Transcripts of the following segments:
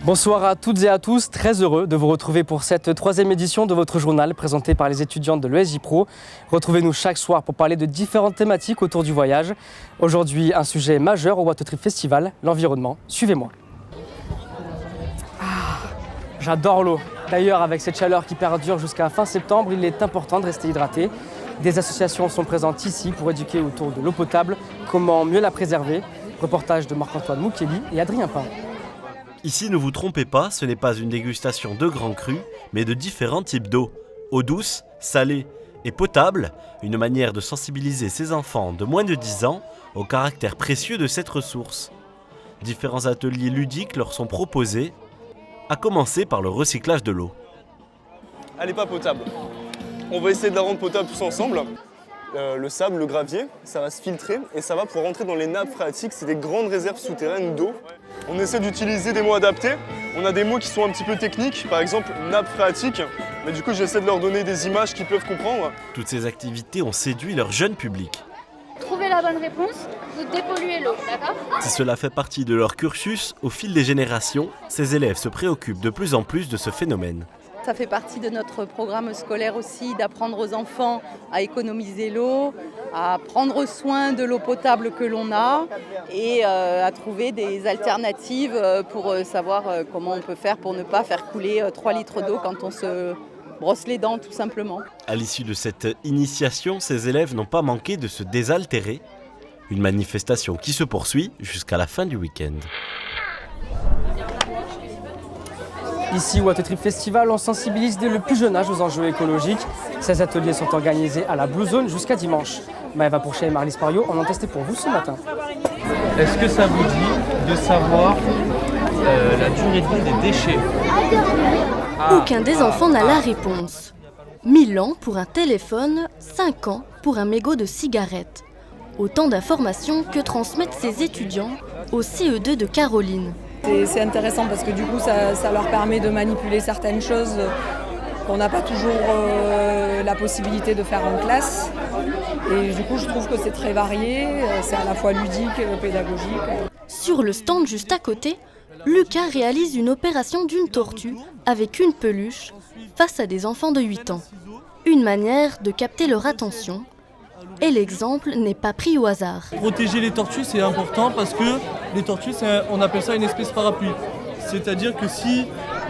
Bonsoir à toutes et à tous, très heureux de vous retrouver pour cette troisième édition de votre journal présenté par les étudiantes de l'ESJ Pro. Retrouvez-nous chaque soir pour parler de différentes thématiques autour du voyage. Aujourd'hui, un sujet majeur au What Trip Festival, l'environnement. Suivez-moi. J'adore l'eau. D'ailleurs, avec cette chaleur qui perdure jusqu'à fin septembre, il est important de rester hydraté. Des associations sont présentes ici pour éduquer autour de l'eau potable, comment mieux la préserver. Reportage de Marc-Antoine Moukeli et Adrien Pain. Ici, ne vous trompez pas, ce n'est pas une dégustation de grands crus, mais de différents types d'eau. Eau douce, salée et potable, une manière de sensibiliser ces enfants de moins de 10 ans au caractère précieux de cette ressource. Différents ateliers ludiques leur sont proposés, à commencer par le recyclage de l'eau. Elle n'est pas potable. On va essayer de la rendre potable tous ensemble. Le sable, le gravier, ça va se filtrer et ça va pour rentrer dans les nappes phréatiques. C'est des grandes réserves souterraines d'eau. On essaie d'utiliser des mots adaptés. On a des mots qui sont un petit peu techniques, par exemple nappe phréatique. Mais du coup, j'essaie de leur donner des images qu'ils peuvent comprendre. Toutes ces activités ont séduit leur jeune public. Trouvez la bonne réponse, vous dépolluez l'eau, d'accord ? Si cela fait partie de leur cursus, au fil des générations, ces élèves se préoccupent de plus en plus de ce phénomène. Ça fait partie de notre programme scolaire aussi, d'apprendre aux enfants à économiser l'eau, à prendre soin de l'eau potable que l'on a et à trouver des alternatives pour savoir comment on peut faire pour ne pas faire couler 3 litres d'eau quand on se brosse les dents tout simplement. À l'issue de cette initiation, ces élèves n'ont pas manqué de se désaltérer. Une manifestation qui se poursuit jusqu'à la fin du week-end. Ici, au What Trip Festival, on sensibilise dès le plus jeune âge aux enjeux écologiques. Ces ateliers sont organisés à la Blue Zone jusqu'à dimanche. Maëva Pourchet et Marlise Pario en ont testé pour vous ce matin. Est-ce que ça vous dit de savoir la durée de vie des déchets ? Aucun des enfants n'a la réponse. 1000 ans pour un téléphone, 5 ans pour un mégot de cigarette. Autant d'informations que transmettent ces étudiants au CE2 de Caroline. C'est intéressant parce que du coup ça leur permet de manipuler certaines choses qu'on n'a pas toujours la possibilité de faire en classe. Et du coup je trouve que c'est très varié, c'est à la fois ludique et pédagogique. Sur le stand juste à côté, Lucas réalise une opération d'une tortue avec une peluche face à des enfants de 8 ans. Une manière de capter leur attention. Et l'exemple n'est pas pris au hasard. Protéger les tortues, c'est important parce que les tortues, on appelle ça une espèce parapluie. C'est-à-dire que s'il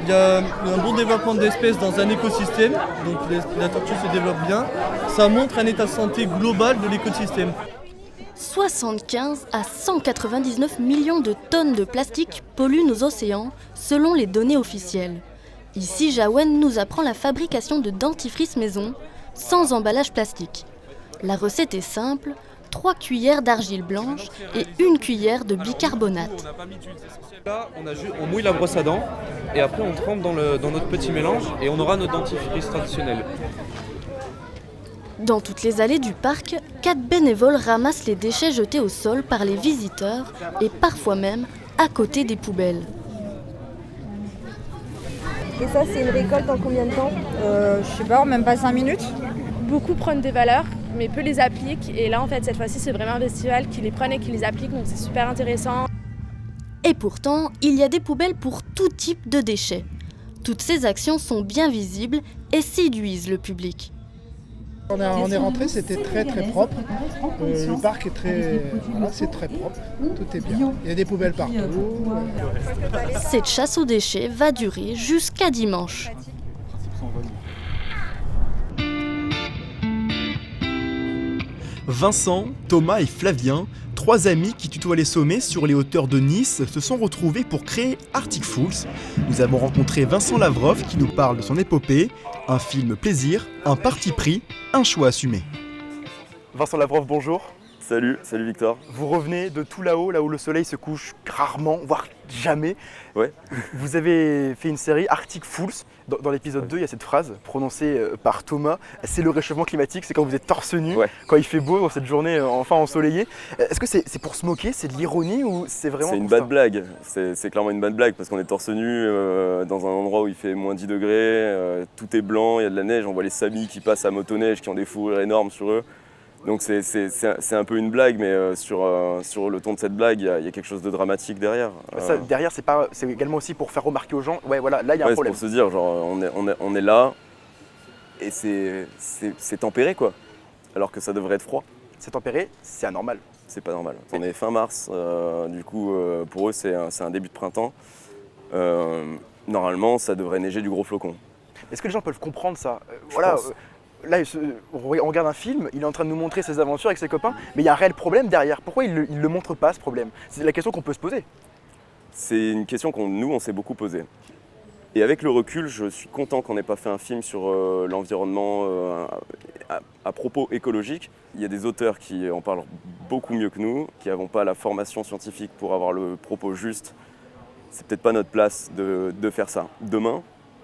y a un bon développement d'espèces dans un écosystème, donc la tortue se développe bien, ça montre un état de santé global de l'écosystème. 75 à 199 millions de tonnes de plastique polluent nos océans, selon les données officielles. Ici, Jawen nous apprend la fabrication de dentifrice maison, sans emballage plastique. La recette est simple, 3 cuillères d'argile blanche et 1 cuillère de bicarbonate. Là, on mouille la brosse à dents et après on trempe dans notre petit mélange et on aura notre dentifrice traditionnel. Dans toutes les allées du parc, 4 bénévoles ramassent les déchets jetés au sol par les visiteurs et parfois même à côté des poubelles. Et ça, c'est une récolte en combien de temps ? Je sais pas, même pas 5 minutes. Beaucoup prennent des valeurs, mais peu les appliquent. Et là, en fait, cette fois-ci, c'est vraiment un festival qui les prennent et qui les applique, donc c'est super intéressant. Et pourtant, il y a des poubelles pour tout type de déchets. Toutes ces actions sont bien visibles et séduisent le public. On est rentré, c'était très propre. Le parc est c'est très propre, tout est bien. Il y a des poubelles partout. Cette chasse aux déchets va durer jusqu'à dimanche. Vincent, Thomas et Flavien, 3 amis qui tutoient les sommets sur les hauteurs de Nice, se sont retrouvés pour créer Arctic Fools. Nous avons rencontré Vincent Lavrov qui nous parle de son épopée, un film plaisir, un parti pris, un choix assumé. Vincent Lavrov, bonjour. Salut Victor. Vous revenez de tout là-haut, là où le soleil se couche rarement, voire jamais. Ouais. Vous avez fait une série Arctic Fools. Dans l'épisode 2, il y a cette phrase prononcée par Thomas. C'est le réchauffement climatique, c'est quand vous êtes torse nu, quand il fait beau dans cette journée enfin ensoleillée. Est-ce que c'est pour se moquer, c'est de l'ironie ou c'est vraiment... C'est une bad blague, c'est clairement une bad blague parce qu'on est torse nu dans un endroit où il fait moins 10 degrés, tout est blanc, il y a de la neige, on voit les samis qui passent à motoneige, qui ont des fourrures énormes sur eux. Donc c'est un peu une blague, mais sur le ton de cette blague, il y a quelque chose de dramatique derrière. Ça, derrière, c'est également aussi pour faire remarquer aux gens, ouais voilà, là il y a un problème. C'est pour se dire, genre, on est là, et c'est tempéré quoi, alors que ça devrait être froid. C'est tempéré, c'est anormal. C'est pas normal. On est fin mars, du coup pour eux c'est un début de printemps. Normalement ça devrait neiger du gros flocon. Est-ce que les gens peuvent comprendre ça? Voilà. Là, on regarde un film, il est en train de nous montrer ses aventures avec ses copains, mais il y a un réel problème derrière. Pourquoi il ne le montre pas, ce problème? C'est la question qu'on peut se poser. C'est une question on s'est beaucoup posée. Et avec le recul, je suis content qu'on n'ait pas fait un film sur l'environnement à propos écologique. Il y a des auteurs qui en parlent beaucoup mieux que nous, qui n'avons pas la formation scientifique pour avoir le propos juste. C'est peut-être pas notre place de faire ça. Demain,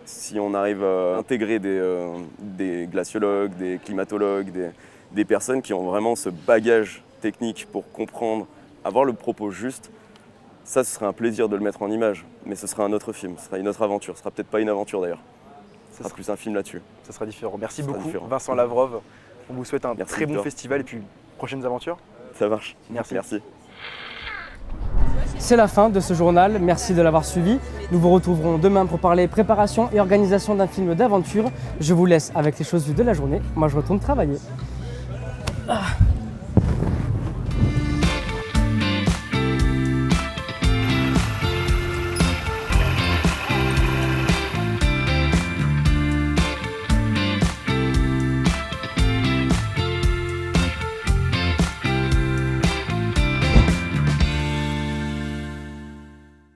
si on arrive à intégrer des glaciologues, des climatologues, des personnes qui ont vraiment ce bagage technique pour comprendre, avoir le propos juste, ça ce serait un plaisir de le mettre en image, mais ce sera un autre film, ce sera une autre aventure, ce sera peut-être pas une aventure d'ailleurs, ce sera plus un film là-dessus. Ça sera différent. Merci beaucoup Vincent Lavrov, on vous souhaite un très bon festival et puis prochaines aventures. Ça marche, merci. C'est la fin de ce journal, merci de l'avoir suivi. Nous vous retrouverons demain pour parler préparation et organisation d'un film d'aventure. Je vous laisse avec les choses vues de la journée, moi je retourne travailler.